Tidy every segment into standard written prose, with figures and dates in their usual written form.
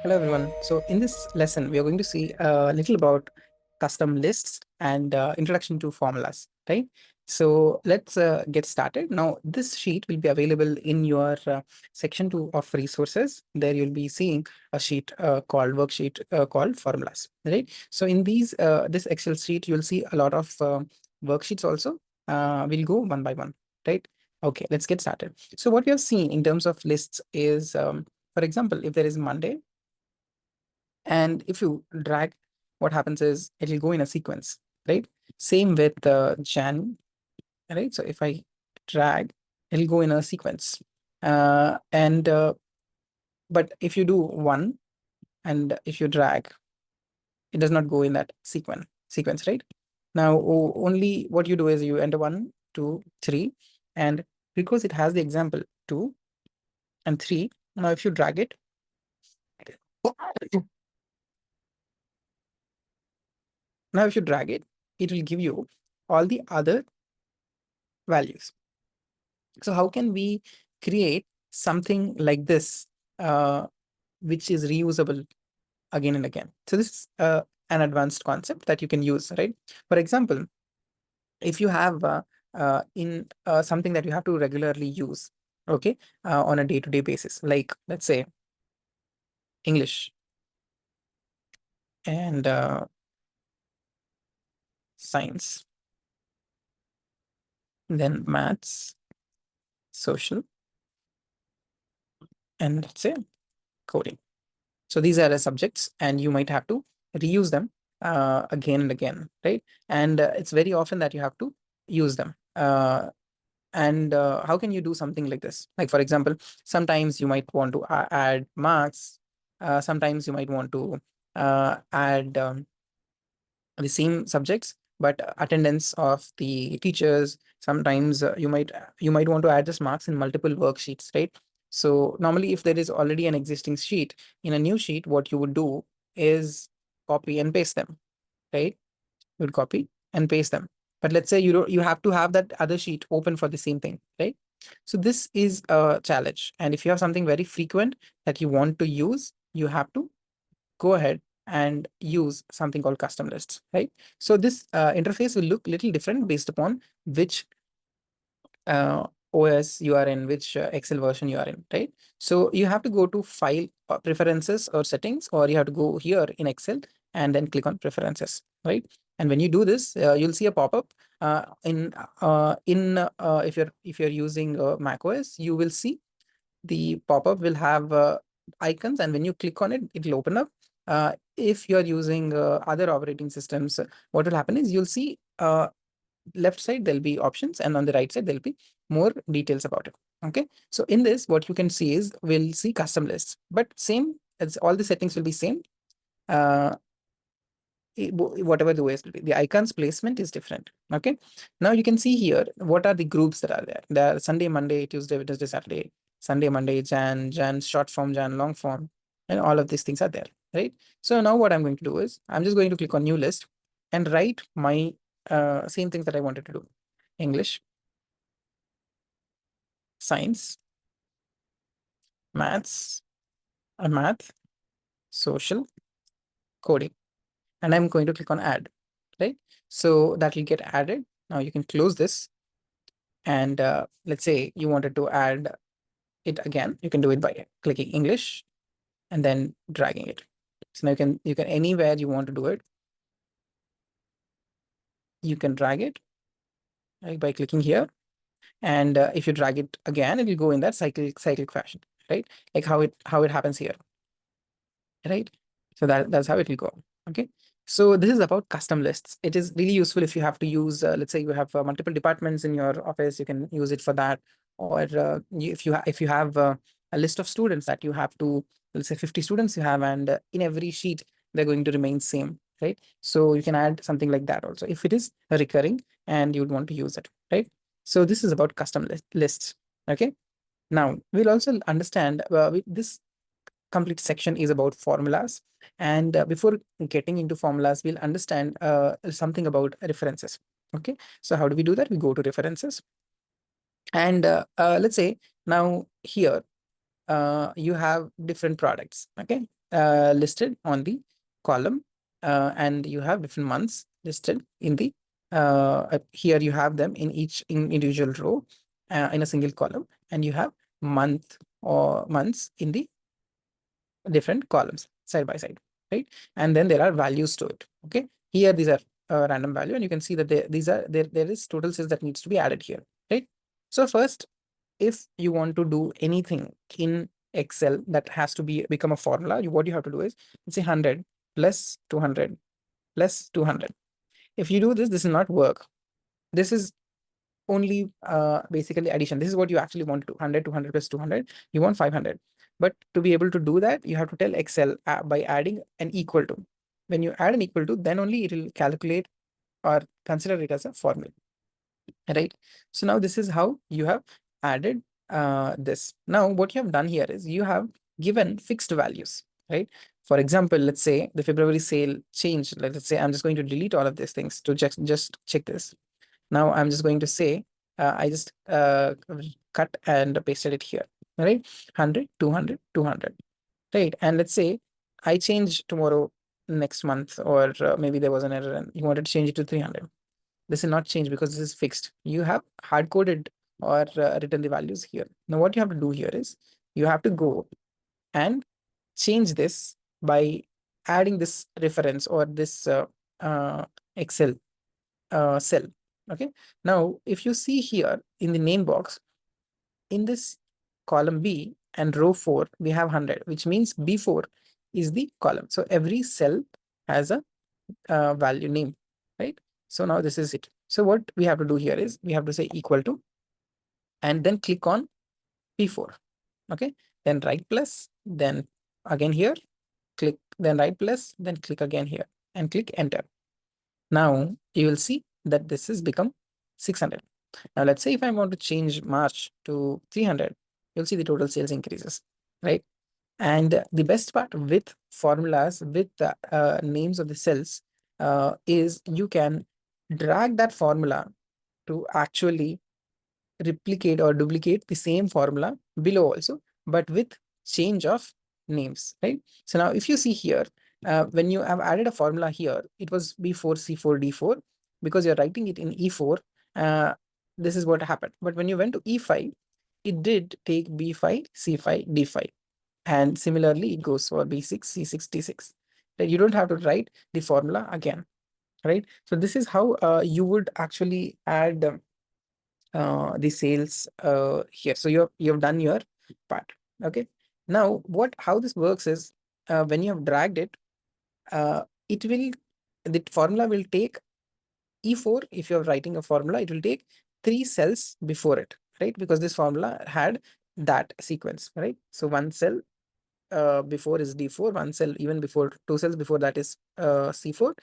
Hello, everyone. So in this lesson, we are going to see a little about custom lists and introduction to formulas, right? So let's get started. Now, this sheet will be available in your section 2 of resources. There you'll be seeing a sheet called worksheet called formulas, right? So in this Excel sheet, you'll see a lot of worksheets also. We'll go one by one, right? Okay, let's get started. So what we have seen in terms of lists is, for example, if there is Monday, and if you drag, what happens is it'll go in a sequence, right? Same with Jan, right? So if I drag, it'll go in a sequence. And But if you do one and if you drag, it does not go in that sequence, right? Now, only what you do is you enter 1, 2, 3, and because it has the example 2 and 3, now if you drag it, it will give you all the other values. So how can we create something like this, uh, which is reusable again and again? So this is an advanced concept that you can use, right? For example, if you have in something that you have to regularly use, okay, on a day-to-day basis, like let's say English and science, then maths, social, and let's say coding. So these are the subjects, and you might have to reuse them again and again, right? And it's very often that you have to use them. And how can you do something like this? Like, for example, sometimes you might want to add marks. Sometimes you might want to add the same subjects, but attendance of the teachers. Sometimes you might want to add this marks in multiple worksheets, right? So normally, if there is already an existing sheet, in a new sheet, what you would do is copy and paste them, right? You would copy and paste them. But let's say you have to have that other sheet open for the same thing, right? So this is a challenge. And if you have something very frequent that you want to use, you have to go ahead and use something called custom lists, right? So this interface will look little different based upon which OS you are in, which Excel version you are in, right? So you have to go to File, Preferences or Settings, or you have to go here in Excel and then click on Preferences, right? And when you do this, you'll see a pop-up. If you're using Mac OS, you will see the pop-up will have icons, and when you click on it, it'll open up. If you're using other operating systems, what will happen is you'll see left side there'll be options, and on the right side there'll be more details about it. Okay, so in this, what you can see is we'll see custom lists, but same as all the settings will be same. Uh, Whatever the OS will be, the icons placement is different. Okay, now you can see here what are the groups that are there. There are Sunday, Monday, Tuesday, Wednesday, Saturday, Sunday, Monday, Jan short form, Jan long form, and all of these things are there, right? So now what I'm going to do is I'm just going to click on new list and write my same things that I wanted to do: English, science, maths, math, social, coding, and I'm going to click on add, right? So that will get added. Now you can close this, and let's say you wanted to add it again, you can do it by clicking English and then dragging it. So now you can anywhere you want to do it, you can drag it, right, by clicking here. And if you drag it again, it will go in that cyclic fashion, right? Like how it happens here, right? So that's how it will go. Okay. So this is about custom lists. It is really useful if you have to use, let's say you have multiple departments in your office, you can use it for that. Or if you have a list of students that you have to, let's say 50 students you have, and in every sheet they're going to remain same, right? So you can add something like that also if it is recurring and you would want to use it, right? So this is about custom lists. Okay. Now we'll also understand this complete section is about formulas. And before getting into formulas, we'll understand something about references. Okay, so how do we do that? We go to references, and let's say now here you have different products. Okay, listed on the column, and you have different months listed in the here you have them in each individual row in a single column, and you have month or months in the different columns side by side, right? And then there are values to it. Okay, here these are random value, and you can see that these are there is total sales that needs to be added here, right? So first, if you want to do anything in Excel that has to be become a formula, what you have to do is let's say 100 plus 200 plus 200. If you do this, this will not work. This is only basically addition. This is what you actually want to do. 100, 200 plus 200. You want 500. But to be able to do that, you have to tell Excel by adding an equal to. When you add an equal to, then only it will calculate or consider it as a formula, right? So now this is how you have added this. Now what you have done here is you have given fixed values, right? For example, let's say the February sale changed. Let's say I'm just going to delete all of these things to just check this. Now I'm just going to say, I just cut and pasted it here, right? 100, 200, 200, right? And let's say I change tomorrow, next month, or maybe there was an error and you wanted to change it to 300. This will not change because this is fixed. You have hard coded or written the values here. Now what you have to do here is you have to go and change this by adding this reference or this Excel cell. Okay. Now, if you see here in the name box, in this column B and row 4, we have 100, which means B4 is the column. So every cell has a value name, right? So now this is it. So what we have to do here is we have to say equal to, and then click on P4. Okay. Then right plus, then again here, click, then right plus, then click again here and click enter. Now you will see that this has become 600. Now let's say if I want to change March to 300, you'll see the total sales increases, right? And the best part with formulas, with the names of the cells, is you can drag that formula to actually replicate or duplicate the same formula below also, but with change of names, right? So now if you see here, when you have added a formula here, it was B4, C4, D4, because you're writing it in E4, this is what happened. But when you went to E5, it did take B5, C5, D5. And similarly, it goes for B6, C6, D6. Right? You don't have to write the formula again, right? So this is how you would actually add the sales here. So you've done your part. Okay. Now how this works is when you have dragged it, it will the formula will take E4. If you're writing a formula, it will take 3 cells before it, right? Because this formula had that sequence, right? So one cell before is D4, one cell even before, 2 cells before that is C4,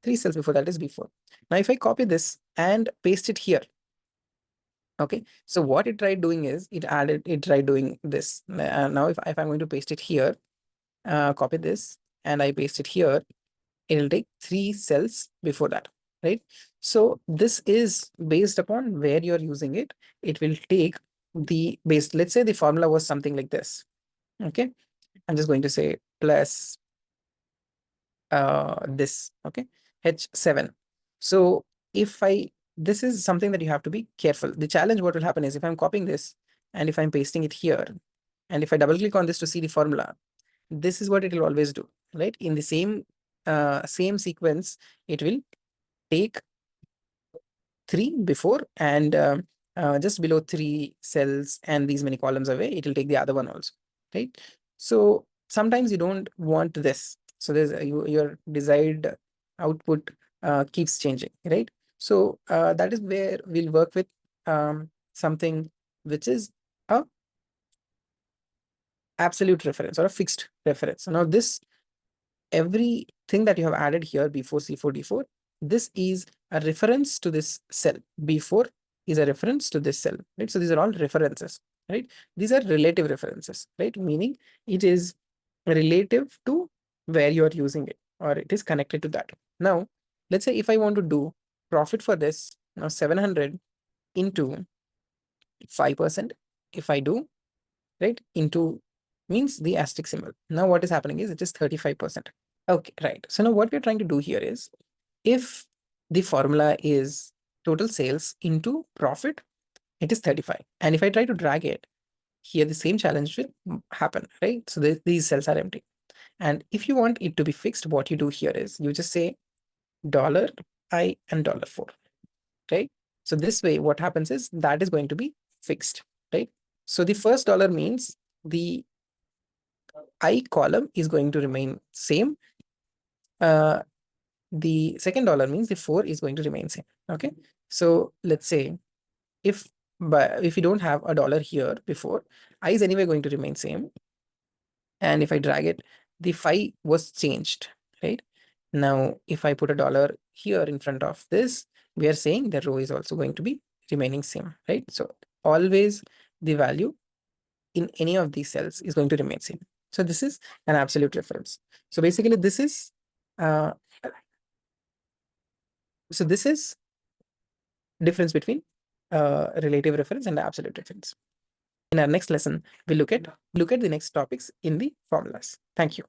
3 cells before that is B4. Now if I copy this and paste it here, okay, so what it tried doing is it tried doing this. Now if I'm going to paste it here, copy this and I paste it here, it'll take 3 cells before that, right? So this is based upon where you're using it. It will take the base. Let's say the formula was something like this. Okay, I'm just going to say plus this, okay, H7. So if this is something that you have to be careful. The challenge, what will happen is if I'm copying this and if I'm pasting it here, and if I double click on this to see the formula, this is what it will always do, right? In the same sequence, it will take 3 before, and just below 3 cells and these many columns away, it will take the other one also, right? So sometimes you don't want this. So there's your desired output keeps changing, right? So that is where we'll work with something which is a absolute reference or a fixed reference. Now this everything that you have added here, B4, C4, D4, this is a reference to this cell. B4 is a reference to this cell, right? So these are all references, right? These are relative references, right? Meaning it is relative to where you are using it, or it is connected to that. Now, let's say if I want to do profit for this, now 700 into 5%, if I do, right, into means the asterisk symbol. Now what is happening is it is 35%. Okay, right. So now what we're trying to do here is, if the formula is total sales into profit, it is 35. And if I try to drag it, here the same challenge will happen, right? So these cells are empty. And if you want it to be fixed, what you do here is you just say $I and $4, right? So this way, what happens is that is going to be fixed, right? So the first dollar means the I column is going to remain same. The second dollar means the 4 is going to remain same. Okay. So let's say if you don't have a dollar here before, I is anyway going to remain same. And if I drag it, the 5 was changed, right? Now, if I put a dollar here in front of this, we are saying the row is also going to be remaining same, right? So always the value in any of these cells is going to remain same. So this is an absolute reference. So basically this is uh, difference between relative reference and absolute reference. In our next lesson, we look at the next topics in the formulas. Thank you.